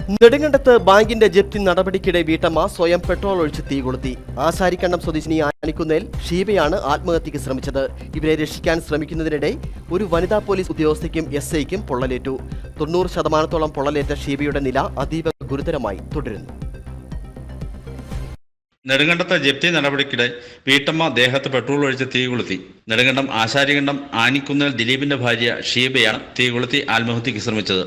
നെടുങ്കണ്ടത്ത് ബാങ്കിന്റെ ജപ്തി നടപടിക്കിടെ വീട്ടമ്മ സ്വയം പെട്രോൾ ഒഴിച്ച് തീ കൊളുത്തി. ആശാരിക്കണ്ടം സ്വദേശിനി ആനിക്കുന്നേൽ ഷീബയാണ് ആത്മഹത്യക്ക് ശ്രമിച്ചത്. ഇവരെ രക്ഷിക്കാൻ ശ്രമിക്കുന്നതിനിടെ ഒരു വനിതാ പോലീസ് ഉദ്യോഗസ്ഥയ്ക്കും SIക്കും പൊള്ളലേറ്റു. 90% പൊള്ളലേറ്റ ഷീബയുടെ നില അതീവ ഗുരുതരമായി തുടരുന്നു. നെടുങ്കണ്ടത്തെ ജപ്തി നടപടിക്കിടെ വീട്ടമ്മ ദേഹത്ത് പെട്രോൾ ഒഴിച്ച് തീ കൊളുത്തി. നെടുങ്കണ്ടം ആശാരികണ്ടം ആനിക്കുന്നേൽ ദിലീപിന്റെ ഭാര്യ ഷീബയാണ് തീ കൊളുത്തി ആത്മഹത്യക്ക് ശ്രമിച്ചത്.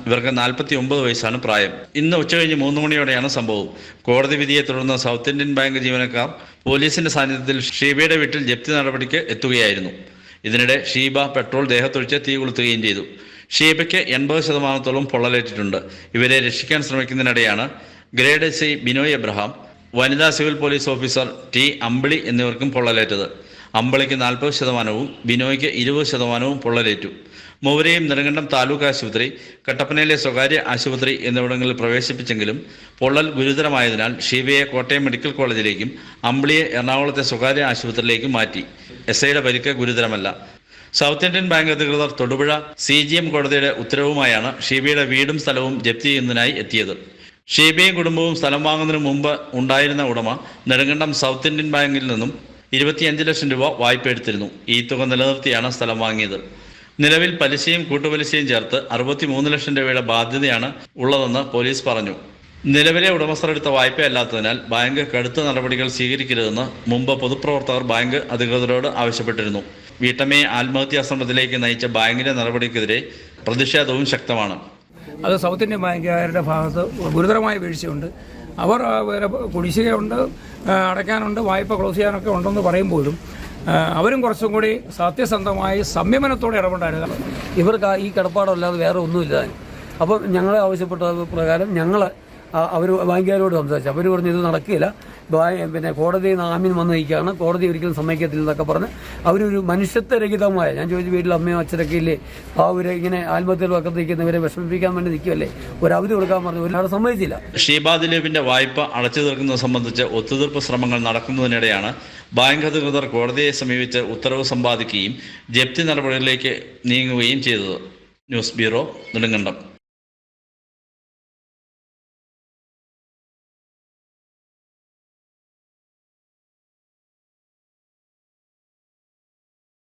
ഇവർക്ക് 49 വയസ്സാണ് പ്രായം. ഇന്ന് ഉച്ചകഴിഞ്ഞ് 3 മണിയോടെയാണ് സംഭവം. കോടതി വിധിയെ തുടർന്ന് സൗത്ത് ഇന്ത്യൻ ബാങ്ക് ജീവനക്കാർ പോലീസിന്റെ സാന്നിധ്യത്തിൽ ഷീബയുടെ വീട്ടിൽ ജപ്തി നടപടിക്ക് എത്തുകയായിരുന്നു. ഇതിനിടെ ഷീബ പെട്രോൾ ദേഹത്തൊഴിച്ച് തീ കൊളുത്തുകയും ചെയ്തു. ഷീബയ്ക്ക് 80% പൊള്ളലേറ്റിട്ടുണ്ട്. ഇവരെ രക്ഷിക്കാൻ ശ്രമിക്കുന്നതിനിടെയാണ് ഗ്രേഡ് SI ബിനോയ് എബ്രഹാം, വനിതാ സിവിൽ പോലീസ് ഓഫീസർ T അമ്പിളി എന്നിവർക്കും പൊള്ളലേറ്റത്. അമ്പിളിക്ക് 40%, ബിനോയ്ക്ക് 20% പൊള്ളലേറ്റു. മൂവരെയും നെടുങ്കണ്ടം താലൂക്ക് ആശുപത്രി, കട്ടപ്പനയിലെ സ്വകാര്യ ആശുപത്രി എന്നിവിടങ്ങളിൽ പ്രവേശിപ്പിച്ചെങ്കിലും പൊള്ളൽ ഗുരുതരമായതിനാൽ ഷീബയെ കോട്ടയം മെഡിക്കൽ കോളേജിലേക്കും അമ്പിളിയെ എറണാകുളത്തെ സ്വകാര്യ ആശുപത്രിയിലേക്കും മാറ്റി. SIയുടെ പരിക്ക് ഗുരുതരമല്ല. സൗത്ത് ഇന്ത്യൻ ബാങ്ക് അധികൃതർ തൊടുപുഴ CGM കോടതിയുടെ ഉത്തരവുമായാണ് ഷീബയുടെ വീടും സ്ഥലവും ജപ്തി ചെയ്യുന്നതിനായി എത്തിയത്. ഷീബയും കുടുംബവും സ്ഥലം വാങ്ങുന്നതിന് മുമ്പ് ഉണ്ടായിരുന്ന ഉടമ നെടുങ്കണ്ടം സൗത്ത് ഇന്ത്യൻ ബാങ്കിൽ നിന്നും 25 ലക്ഷം രൂപ വായ്പ എടുത്തിരുന്നു. ഈ തുക നിലനിർത്തിയാണ് സ്ഥലം വാങ്ങിയത്. നിലവിൽ പലിശയും കൂട്ടുപലിശയും ചേർത്ത് 63 ലക്ഷം രൂപയുടെ ബാധ്യതയാണ് ഉള്ളതെന്ന് പോലീസ് പറഞ്ഞു. നിലവിലെ ഉടമസ്ഥർ എടുത്ത വായ്പയല്ലാത്തതിനാൽ ബാങ്ക് കടുത്ത നടപടികൾ സ്വീകരിക്കരുതെന്ന് മുമ്പ് പൊതുപ്രവർത്തകർ ബാങ്ക് അധികൃതരോട് ആവശ്യപ്പെട്ടിരുന്നു. വീട്ടമ്മയെ ആത്മഹത്യാശ്രമത്തിലേക്ക് നയിച്ച ബാങ്കിന്റെ നടപടിക്കെതിരെ പ്രതിഷേധവും ശക്തമാണ്. അത് സൗത്ത് ഇന്ത്യൻ ബാങ്കുകാരുടെ ഭാഗത്ത് ഗുരുതരമായ വീഴ്ചയുണ്ട്. അവർ കുടിശ്ശികയുണ്ട്, അടയ്ക്കാനുണ്ട്, വായ്പ ക്ലോസ് ചെയ്യാനൊക്കെ ഉണ്ടെന്ന് പറയുമ്പോഴും അവരും കുറച്ചും കൂടി സത്യസന്ധമായി സംയമനത്തോടെ ഇടപെടായിരുന്നു. ഇവർക്ക് ഈ കിടപ്പാടല്ലാതെ വേറെ ഒന്നുമില്ല. അപ്പോൾ ഞങ്ങൾ ആവശ്യപ്പെട്ട പ്രകാരം ഞങ്ങൾ അവർ ബാങ്കുകാരോട് സംസാരിച്ചു. അവർ പറഞ്ഞു ഇത് നടക്കില്ല, പിന്നെ കോടതി ആമീൻ വന്ന് നിൽക്കുകയാണ്, കോടതി ഒരിക്കലും സമ്മതിക്കത്തില്ല എന്നൊക്കെ പറഞ്ഞ് അവരൊരു മനുഷ്യത്വരഹിതമായ, ഞാൻ ചോദിച്ചു വീട്ടിൽ അമ്മയോ അച്ഛനൊക്കെ ഇല്ലേ, അവരെ ഇങ്ങനെ ആത്മഹത്യയിൽ ഒക്കെ നിൽക്കുന്നവരെ വിഷമിപ്പിക്കാൻ വേണ്ടി നിൽക്കുമല്ലേ, ഒരു അവധി കൊടുക്കാൻ പറഞ്ഞു, ഒരാൾ സമ്മതിച്ചില്ല. ഷീബ ദിലീപിന്റെ വായ്പ അടച്ചു തീർക്കുന്നത് സംബന്ധിച്ച് ഒത്തുതീർപ്പ് ശ്രമങ്ങൾ നടക്കുന്നതിനിടെയാണ് ബാങ്ക് അധികൃതർ കോടതിയെ സമീപിച്ച് ഉത്തരവ് സമ്പാദിക്കുകയും ജപ്തി നടപടികളിലേക്ക് നീങ്ങുകയും ചെയ്തത്. News bureau, Nedumkandam.